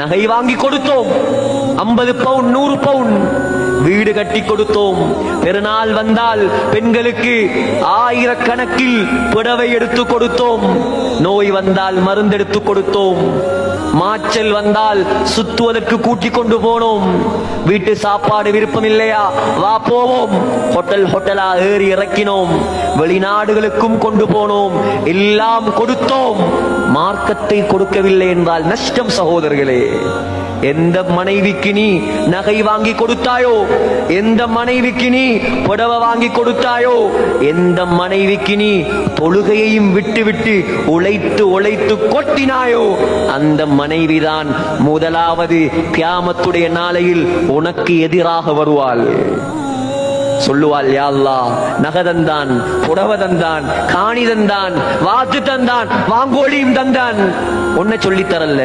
நகை வாங்கி கொடுத்தோம், 50 பவுன் 100 பவுன் வீடு கட்டி கொடுத்தோம். பெருநாள் வந்தால் பெண்களுக்கு ஆயிரக்கணக்கில் புடவை எடுத்து கொடுத்தோம். நோய் வந்தால் மருந்தெடுத்து கொடுத்தோம். மாச்சல் வந்தால் சுத்துவதற்கு கூட்டிக் கொண்டு போனோம். வீட்டு சாப்பாடு விருப்பம் இல்லையா, வா போவோம், ஹோட்டலா ஏறி இறக்கினோம். வெளிநாடுகளுக்கும் கொண்டு போனோம். எல்லாம் கொடுத்தோம். மார்க்கத்தை கொடுக்கவில்லை என்றால் நஷ்டம் சகோதரர்களே. எந்த மனைவிக்கு நீ நகை வாங்கி கொடுத்தாயோ, எந்த மனைவிக்கு நீ புடவை வாங்கி கொடுத்தாயோ, எந்த மனைவிக்கு நீ தொழுகையையும் விட்டு விட்டு உழைத்து உழைத்து கொட்டினாயோ, அந்த மனைவிதான் முதலாவது கியாமத்துடைய நாளையில் உனக்கு எதிராக வருவாள். சொல்லுவாள், யா அல்லாஹ், நகை தந்தான், புடவை தந்தான், காணி தந்தான், வாத்து தந்தான், வாங்கோலியும் தந்தான், உன்னை சொல்லித்தரல.